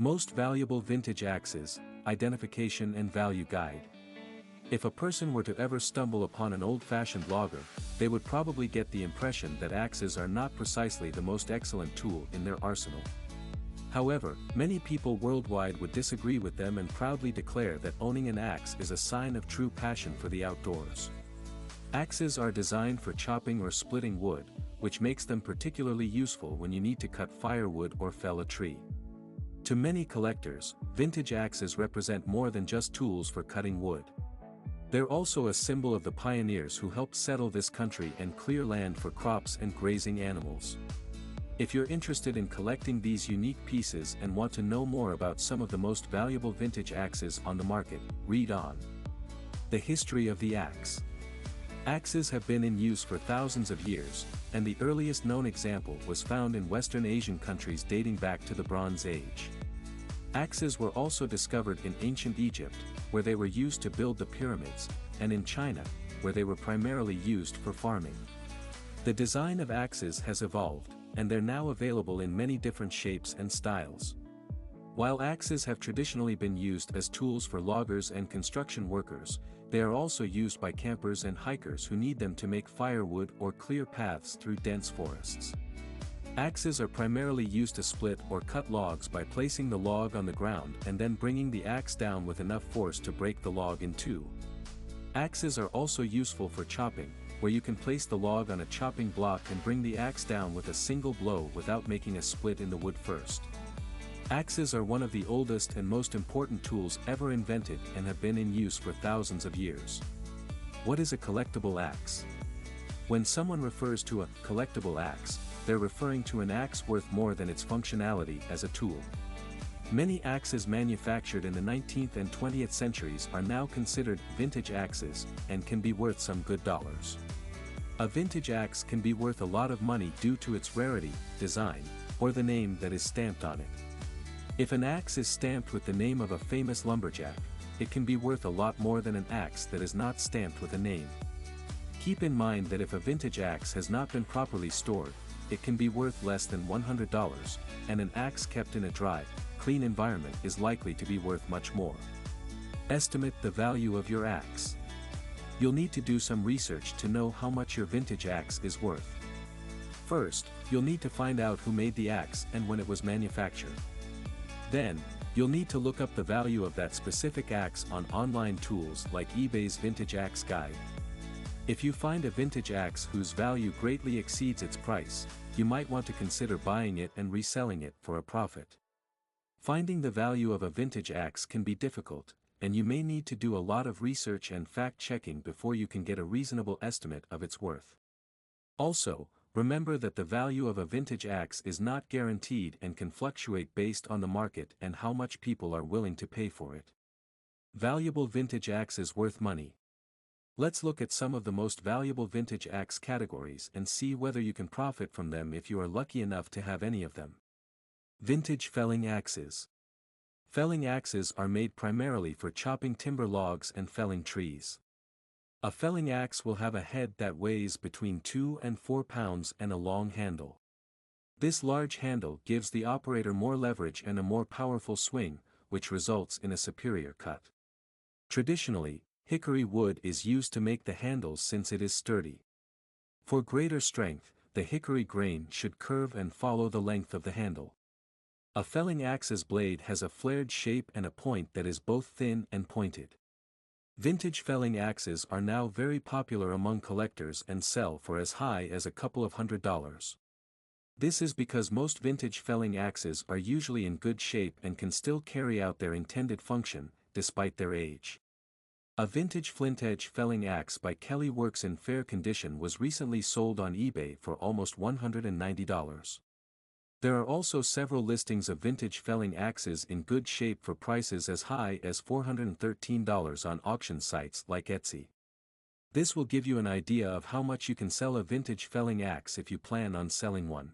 Most valuable vintage axes, identification and value guide. If a person were to ever stumble upon an old-fashioned logger, they would probably get the impression that axes are not precisely the most excellent tool in their arsenal. However, many people worldwide would disagree with them and proudly declare that owning an axe is a sign of true passion for the outdoors. Axes are designed for chopping or splitting wood, which makes them particularly useful when you need to cut firewood or fell a tree. To many collectors, vintage axes represent more than just tools for cutting wood. They're also a symbol of the pioneers who helped settle this country and clear land for crops and grazing animals. If you're interested in collecting these unique pieces and want to know more about some of the most valuable vintage axes on the market, read on. The history of the axe. Axes have been in use for thousands of years, and the earliest known example was found in Western Asian countries dating back to the Bronze Age. Axes were also discovered in ancient Egypt, where they were used to build the pyramids, and in China, where they were primarily used for farming. The design of axes has evolved, and they're now available in many different shapes and styles. While axes have traditionally been used as tools for loggers and construction workers, they are also used by campers and hikers who need them to make firewood or clear paths through dense forests. Axes are primarily used to split or cut logs by placing the log on the ground and then bringing the axe down with enough force to break the log in two. Axes are also useful for chopping, where you can place the log on a chopping block and bring the axe down with a single blow without making a split in the wood first. Axes are one of the oldest and most important tools ever invented and have been in use for thousands of years. What is a collectible axe? When someone refers to a collectible axe, they're referring to an axe worth more than its functionality as a tool. Many axes manufactured in the 19th and 20th centuries are now considered vintage axes, and can be worth some good dollars. A vintage axe can be worth a lot of money due to its rarity, design, or the name that is stamped on it. If an axe is stamped with the name of a famous lumberjack, it can be worth a lot more than an axe that is not stamped with a name. Keep in mind that if a vintage axe has not been properly stored, it can be worth less than $100, and an axe kept in a dry, clean environment is likely to be worth much more. Estimate the value of your axe. You'll need to do some research to know how much your vintage axe is worth. First, you'll need to find out who made the axe and when it was manufactured. Then, you'll need to look up the value of that specific axe on online tools like eBay's Vintage Axe Guide. If you find a vintage axe whose value greatly exceeds its price, you might want to consider buying it and reselling it for a profit. Finding the value of a vintage axe can be difficult, and you may need to do a lot of research and fact-checking before you can get a reasonable estimate of its worth. Also, remember that the value of a vintage axe is not guaranteed and can fluctuate based on the market and how much people are willing to pay for it. Valuable vintage axes worth money. Let's look at some of the most valuable vintage axe categories and see whether you can profit from them if you are lucky enough to have any of them. Vintage felling axes. Felling axes are made primarily for chopping timber logs and felling trees. A felling axe will have a head that weighs between 2 and 4 pounds and a long handle. This large handle gives the operator more leverage and a more powerful swing, which results in a superior cut. Traditionally, hickory wood is used to make the handles since it is sturdy. For greater strength, the hickory grain should curve and follow the length of the handle. A felling axe's blade has a flared shape and a point that is both thin and pointed. Vintage felling axes are now very popular among collectors and sell for as high as a couple of $100s. This is because most vintage felling axes are usually in good shape and can still carry out their intended function, despite their age. A vintage flint edge felling axe by Kelly Works in fair condition was recently sold on eBay for almost $190. There are also several listings of vintage felling axes in good shape for prices as high as $413 on auction sites like Etsy. This will give you an idea of how much you can sell a vintage felling axe if you plan on selling one.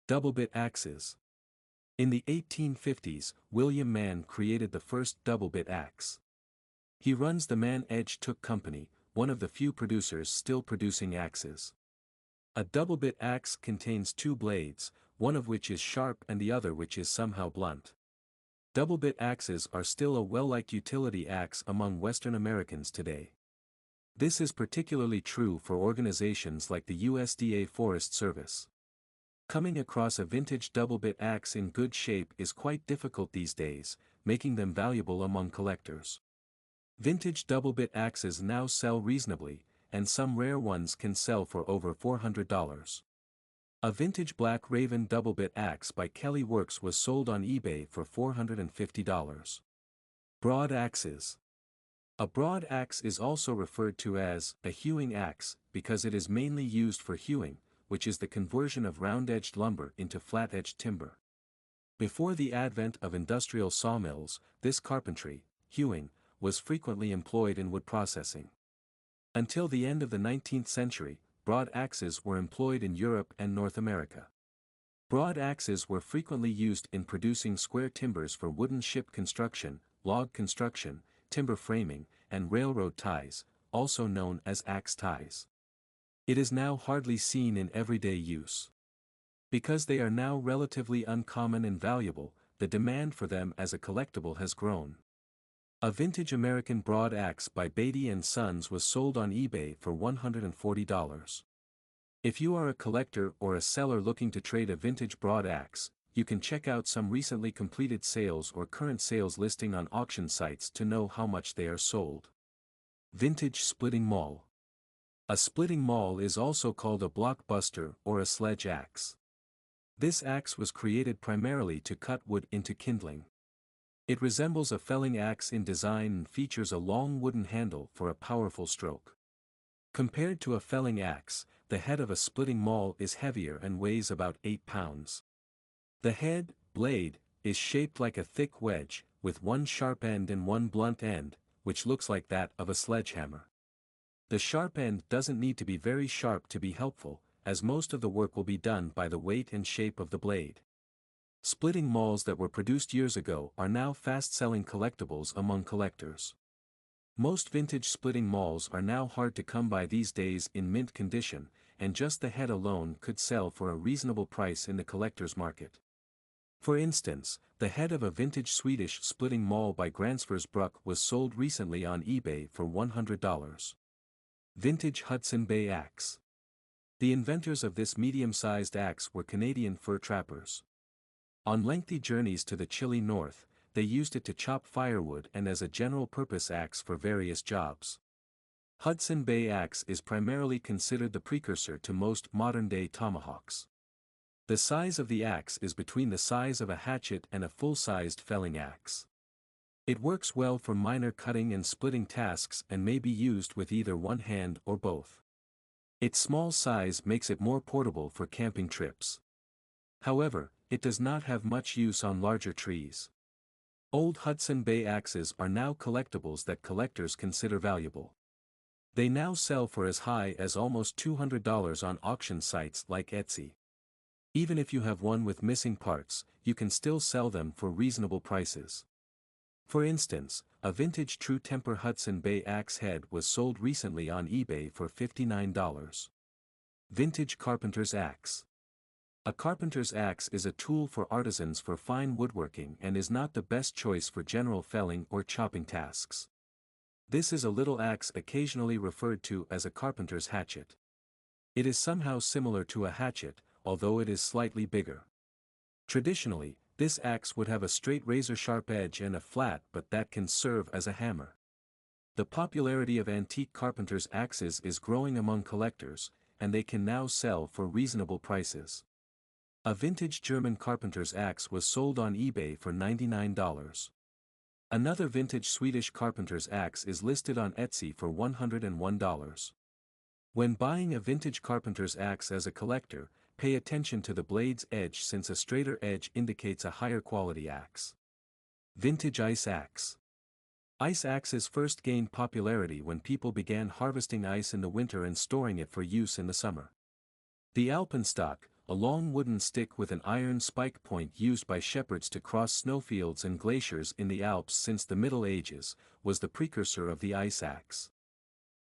Double-bit axes. In the 1850s, William Mann created the first double-bit axe. He runs the Mann Edge Took Company, one of the few producers still producing axes. A double-bit axe contains two blades, one of which is sharp and the other which is somehow blunt. Double-bit axes are still a well-liked utility axe among Western Americans today. This is particularly true for organizations like the USDA Forest Service. Coming across a vintage double-bit axe in good shape is quite difficult these days, making them valuable among collectors. Vintage double-bit axes now sell reasonably, and some rare ones can sell for over $400. A vintage Black Raven double-bit axe by Kelly Works was sold on eBay for $450. Broad axes. A broad axe is also referred to as a hewing axe because it is mainly used for hewing, which is the conversion of round-edged lumber into flat-edged timber. Before the advent of industrial sawmills, this carpentry, hewing, was frequently employed in wood processing. Until the end of the 19th century, broad axes were employed in Europe and North America. Broad axes were frequently used in producing square timbers for wooden ship construction, log construction, timber framing, and railroad ties, also known as axe ties. It is now hardly seen in everyday use. Because they are now relatively uncommon and valuable, the demand for them as a collectible has grown. A vintage American broad axe by Beatty & Sons was sold on eBay for $140. If you are a collector or a seller looking to trade a vintage broad axe, you can check out some recently completed sales or current sales listing on auction sites to know how much they are sold. Vintage splitting maul. A splitting maul is also called a blockbuster or a sledge axe. This axe was created primarily to cut wood into kindling. It resembles a felling axe in design and features a long wooden handle for a powerful stroke. Compared to a felling axe, the head of a splitting maul is heavier and weighs about 8 pounds. The head, blade, is shaped like a thick wedge, with one sharp end and one blunt end, which looks like that of a sledgehammer. The sharp end doesn't need to be very sharp to be helpful, as most of the work will be done by the weight and shape of the blade. Splitting mauls that were produced years ago are now fast-selling collectibles among collectors. Most vintage splitting mauls are now hard to come by these days in mint condition, and just the head alone could sell for a reasonable price in the collector's market. For instance, the head of a vintage Swedish splitting maul by Gransfors was sold recently on eBay for $100. Vintage Hudson Bay axe. The inventors of this medium-sized axe were Canadian fur trappers. On lengthy journeys to the chilly north, they used it to chop firewood and as a general-purpose axe for various jobs. Hudson Bay axe is primarily considered the precursor to most modern-day tomahawks. The size of the axe is between the size of a hatchet and a full-sized felling axe. It works well for minor cutting and splitting tasks and may be used with either one hand or both. Its small size makes it more portable for camping trips. However, it does not have much use on larger trees. Old Hudson Bay axes are now collectibles that collectors consider valuable. They now sell for as high as almost $200 on auction sites like Etsy. Even if you have one with missing parts, you can still sell them for reasonable prices. For instance, a vintage True Temper Hudson Bay axe head was sold recently on eBay for $59. Vintage carpenter's axe. A carpenter's axe is a tool for artisans for fine woodworking and is not the best choice for general felling or chopping tasks. This is a little axe occasionally referred to as a carpenter's hatchet. It is somehow similar to a hatchet, although it is slightly bigger. Traditionally, this axe would have a straight razor-sharp edge and a flat but that can serve as a hammer. The popularity of antique carpenter's axes is growing among collectors, and they can now sell for reasonable prices. A vintage German carpenter's axe was sold on eBay for $99. Another vintage Swedish carpenter's axe is listed on Etsy for $101. When buying a vintage carpenter's axe as a collector, pay attention to the blade's edge since a straighter edge indicates a higher quality axe. Vintage ice axe. Ice axes first gained popularity when people began harvesting ice in the winter and storing it for use in the summer. The alpenstock, a long wooden stick with an iron spike point used by shepherds to cross snowfields and glaciers in the Alps since the Middle Ages, was the precursor of the ice axe.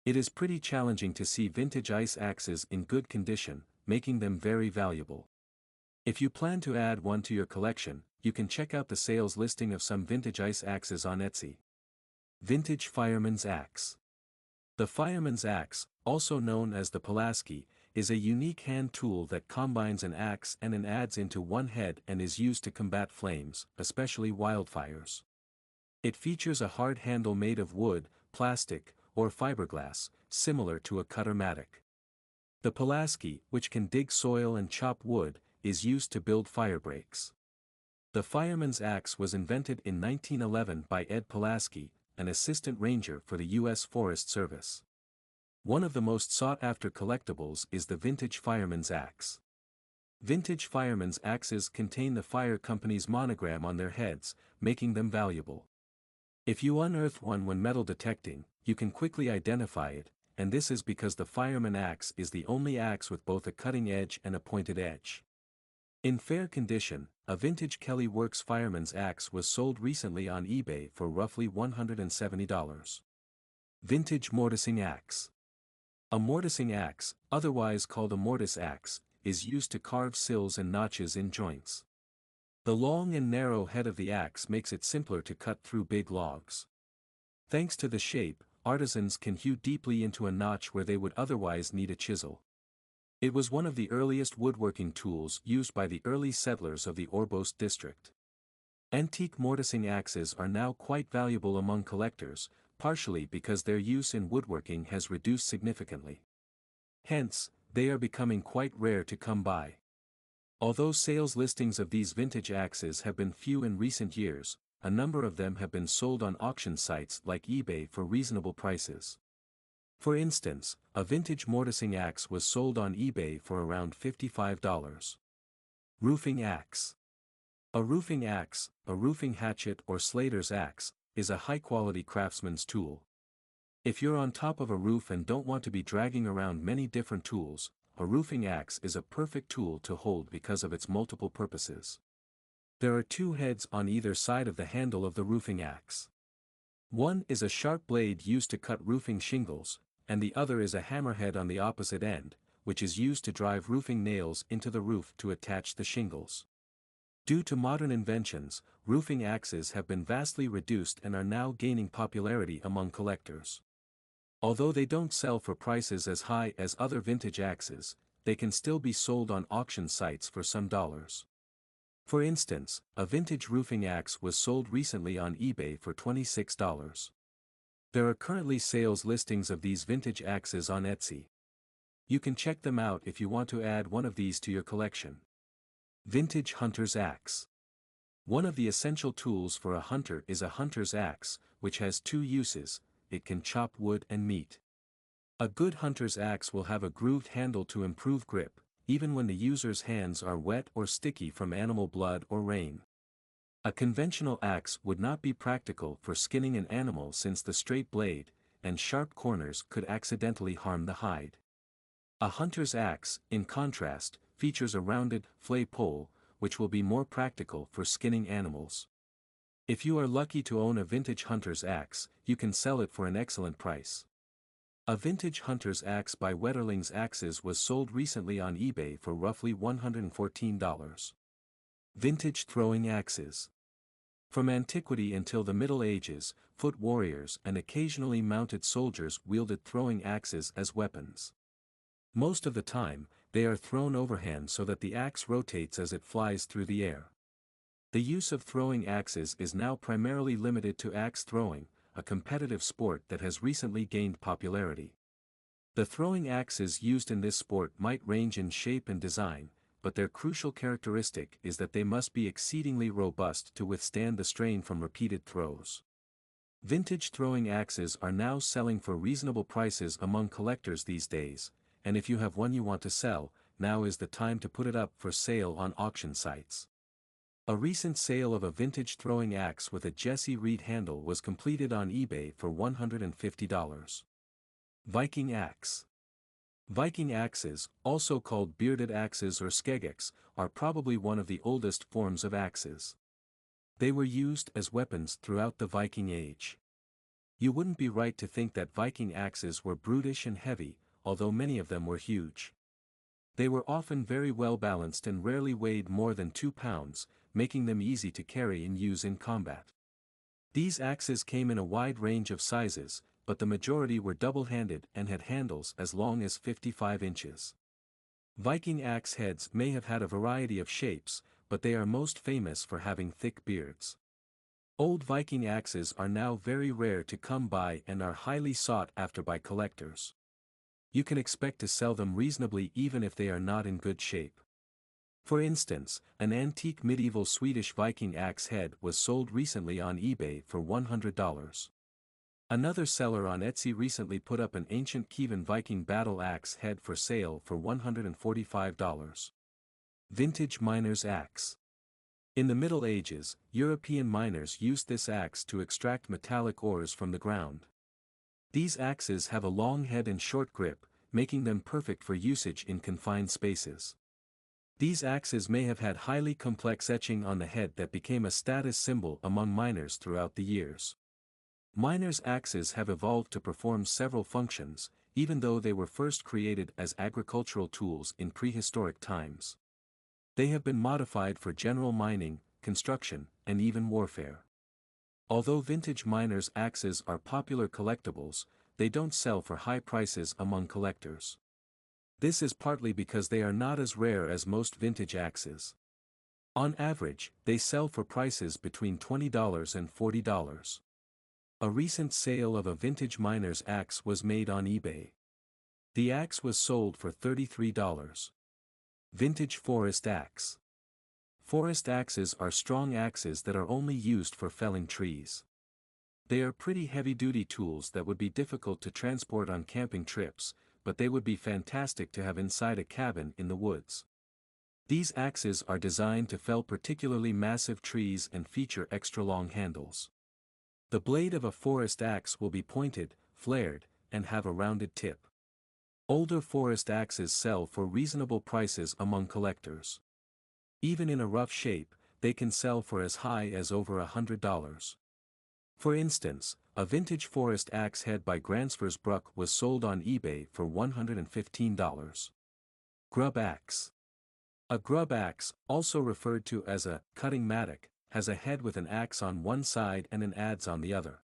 It is pretty challenging to see vintage ice axes in good condition, making them very valuable. If you plan to add one to your collection, you can check out the sales listing of some vintage ice axes on Etsy. Vintage Fireman's Axe. The fireman's axe, also known as the Pulaski, is a unique hand tool that combines an axe and an adze into one head and is used to combat flames, especially wildfires. It features a hard handle made of wood, plastic, or fiberglass, similar to a cutter-matic. The Pulaski, which can dig soil and chop wood, is used to build fire breaks. The fireman's axe was invented in 1911 by Ed Pulaski, an assistant ranger for the U.S. Forest Service. One of the most sought-after collectibles is the vintage fireman's axe. Vintage fireman's axes contain the fire company's monogram on their heads, making them valuable. If you unearth one when metal detecting, you can quickly identify it, and this is because the fireman axe is the only axe with both a cutting edge and a pointed edge. In fair condition, a vintage Kelly Works fireman's axe was sold recently on eBay for roughly $170. Vintage mortising axe. A mortising axe, otherwise called a mortise axe, is used to carve sills and notches in joints. The long and narrow head of the axe makes it simpler to cut through big logs. Thanks to the shape, artisans can hew deeply into a notch where they would otherwise need a chisel. It was one of the earliest woodworking tools used by the early settlers of the Orbost district. Antique mortising axes are now quite valuable among collectors, partially because their use in woodworking has reduced significantly. Hence, they are becoming quite rare to come by. Although sales listings of these vintage axes have been few in recent years, a number of them have been sold on auction sites like eBay for reasonable prices. For instance, a vintage mortising axe was sold on eBay for around $55. Roofing axe. A roofing axe, a roofing hatchet or slater's axe, is a high-quality craftsman's tool. If you're on top of a roof and don't want to be dragging around many different tools, a roofing axe is a perfect tool to hold because of its multiple purposes. There are two heads on either side of the handle of the roofing axe. One is a sharp blade used to cut roofing shingles, and the other is a hammerhead on the opposite end, which is used to drive roofing nails into the roof to attach the shingles. Due to modern inventions, roofing axes have been vastly reduced and are now gaining popularity among collectors. Although they don't sell for prices as high as other vintage axes, they can still be sold on auction sites for some dollars. For instance, a vintage roofing axe was sold recently on eBay for $26. There are currently sales listings of these vintage axes on Etsy. You can check them out if you want to add one of these to your collection. Vintage hunter's axe. One of the essential tools for a hunter is a hunter's axe, which has two uses: it can chop wood and meat. A good hunter's axe will have a grooved handle to improve grip, even when the user's hands are wet or sticky from animal blood or rain. A conventional axe would not be practical for skinning an animal since the straight blade and sharp corners could accidentally harm the hide. A hunter's axe, in contrast, features a rounded, flay pole, which will be more practical for skinning animals. If you are lucky to own a vintage hunter's axe, you can sell it for an excellent price. A vintage hunter's axe by Wetterling's Axes was sold recently on eBay for roughly $114. Vintage throwing axes. From antiquity until the Middle Ages, foot warriors and occasionally mounted soldiers wielded throwing axes as weapons. Most of the time, they are thrown overhand so that the axe rotates as it flies through the air. The use of throwing axes is now primarily limited to axe throwing, a competitive sport that has recently gained popularity. The throwing axes used in this sport might range in shape and design, but their crucial characteristic is that they must be exceedingly robust to withstand the strain from repeated throws. Vintage throwing axes are now selling for reasonable prices among collectors these days, and if you have one you want to sell, now is the time to put it up for sale on auction sites. A recent sale of a vintage throwing axe with a Jesse Reed handle was completed on eBay for $150. Viking axe. Viking axes, also called bearded axes or skegex, are probably one of the oldest forms of axes. They were used as weapons throughout the Viking Age. You wouldn't be right to think that Viking axes were brutish and heavy, although many of them were huge. They were often very well balanced and rarely weighed more than 2 pounds, making them easy to carry and use in combat. These axes came in a wide range of sizes, but the majority were double-handed and had handles as long as 55 inches. Viking axe heads may have had a variety of shapes, but they are most famous for having thick beards. Old Viking axes are now very rare to come by and are highly sought after by collectors. You can expect to sell them reasonably even if they are not in good shape. For instance, an antique medieval Swedish Viking axe head was sold recently on eBay for $100. Another seller on Etsy recently put up an ancient Kievan Viking battle axe head for sale for $145. Vintage miner's axe. In the Middle Ages, European miners used this axe to extract metallic ores from the ground. These axes have a long head and short grip, making them perfect for usage in confined spaces. These axes may have had highly complex etching on the head that became a status symbol among miners throughout the years. Miners' axes have evolved to perform several functions, even though they were first created as agricultural tools in prehistoric times. They have been modified for general mining, construction, and even warfare. Although vintage miners' axes are popular collectibles, they don't sell for high prices among collectors. This is partly because they are not as rare as most vintage axes. On average, they sell for prices between $20 and $40. A recent sale of a vintage miner's axe was made on eBay. The axe was sold for $33. Vintage forest axe. Forest axes are strong axes that are only used for felling trees. They are pretty heavy-duty tools that would be difficult to transport on camping trips, but they would be fantastic to have inside a cabin in the woods. These axes are designed to fell particularly massive trees and feature extra-long handles. The blade of a forest axe will be pointed, flared, and have a rounded tip. Older forest axes sell for reasonable prices among collectors. Even in a rough shape, they can sell for as high as over $100. For instance, a vintage forest axe head by Gransfors Bruck was sold on eBay for $115. Grub axe. A grub axe, also referred to as a cutting mattock, has a head with an axe on one side and an adze on the other.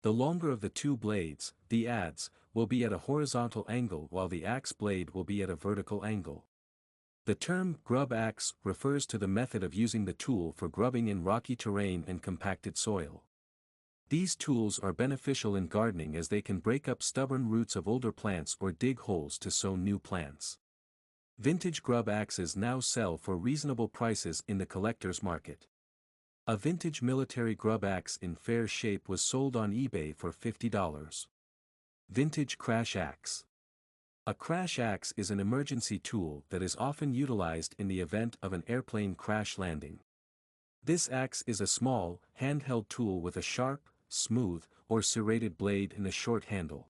The longer of the two blades, the adze, will be at a horizontal angle while the axe blade will be at a vertical angle. The term grub axe refers to the method of using the tool for grubbing in rocky terrain and compacted soil. These tools are beneficial in gardening as they can break up stubborn roots of older plants or dig holes to sow new plants. Vintage grub axes now sell for reasonable prices in the collector's market. A vintage military grub axe in fair shape was sold on eBay for $50. Vintage crash axe. A crash axe is an emergency tool that is often utilized in the event of an airplane crash landing. This axe is a small, handheld tool with a sharp, smooth, or serrated blade and a short handle.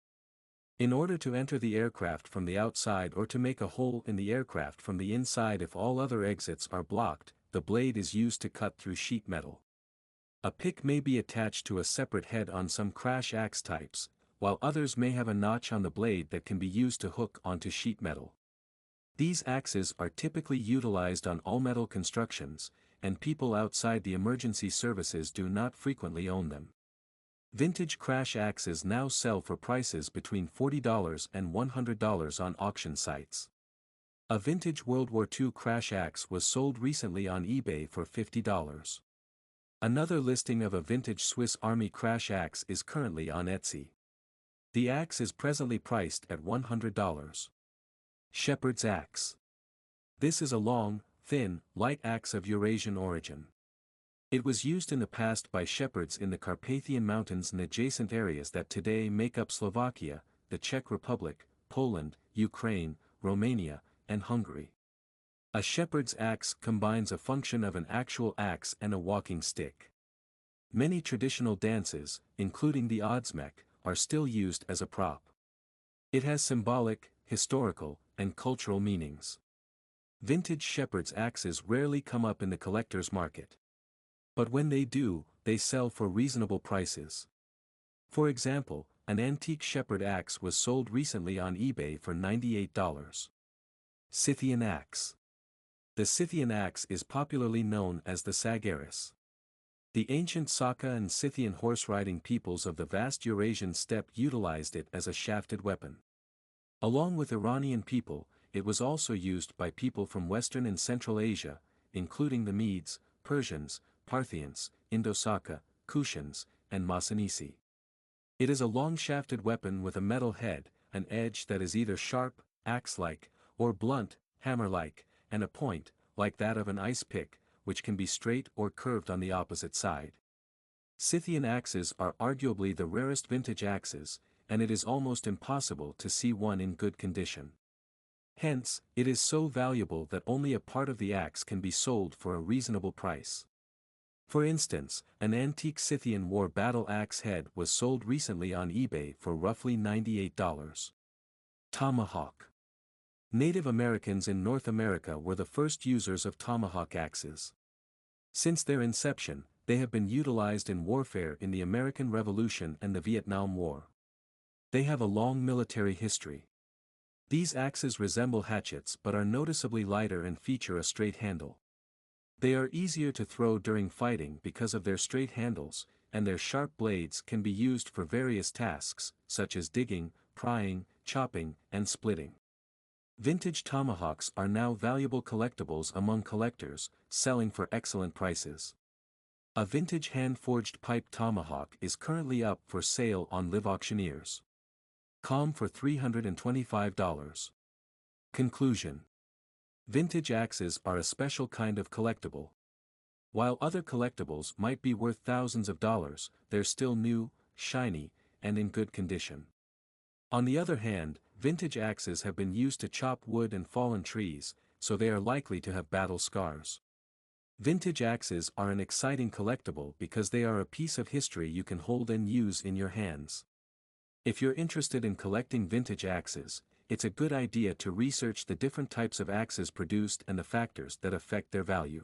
In order to enter the aircraft from the outside or to make a hole in the aircraft from the inside if all other exits are blocked, the blade is used to cut through sheet metal. A pick may be attached to a separate head on some crash axe types, while others may have a notch on the blade that can be used to hook onto sheet metal. These axes are typically utilized on all-metal constructions, and people outside the emergency services do not frequently own them. Vintage crash axes now sell for prices between $40 and $100 on auction sites. A vintage World War II crash axe was sold recently on eBay for $50. Another listing of a vintage Swiss Army crash axe is currently on Etsy. The axe is presently priced at $100. Shepherd's axe. This is a long, thin, light axe of Eurasian origin. It was used in the past by shepherds in the Carpathian Mountains and adjacent areas that today make up Slovakia, the Czech Republic, Poland, Ukraine, Romania, and Hungary. A shepherd's axe combines a function of an actual axe and a walking stick. Many traditional dances, including the oddsmek, are still used as a prop. It has symbolic, historical, and cultural meanings. Vintage shepherd's axes rarely come up in the collector's market. But when they do, they sell for reasonable prices. For example, an antique shepherd axe was sold recently on eBay for $98. Scythian axe. The Scythian axe is popularly known as the sagaris. The ancient Saka and Scythian horse-riding peoples of the vast Eurasian steppe utilized it as a shafted weapon. Along with Iranian people, it was also used by people from Western and Central Asia, including the Medes, Persians, Parthians, Indo-Saka, Kushans, and Masinisi. It is a long-shafted weapon with a metal head, an edge that is either sharp, axe-like, or blunt, hammer-like, and a point, like that of an ice pick, which can be straight or curved on the opposite side. Scythian axes are arguably the rarest vintage axes, and it is almost impossible to see one in good condition. Hence, it is so valuable that only a part of the axe can be sold for a reasonable price. For instance, an antique Scythian war battle axe head was sold recently on eBay for roughly $98. Tomahawk. Native Americans in North America were the first users of tomahawk axes. Since their inception, they have been utilized in warfare in the American Revolution and the Vietnam War. They have a long military history. These axes resemble hatchets but are noticeably lighter and feature a straight handle. They are easier to throw during fighting because of their straight handles, and their sharp blades can be used for various tasks, such as digging, prying, chopping, and splitting. Vintage tomahawks are now valuable collectibles among collectors, selling for excellent prices. A vintage hand-forged pipe tomahawk is currently up for sale on liveauctioneers.com for $325. Conclusion. Vintage axes are a special kind of collectible. While other collectibles might be worth thousands of dollars, they're still new, shiny, and in good condition. On the other hand, vintage axes have been used to chop wood and fallen trees, so they are likely to have battle scars. Vintage axes are an exciting collectible because they are a piece of history you can hold and use in your hands. If you're interested in collecting vintage axes, it's a good idea to research the different types of axes produced and the factors that affect their value.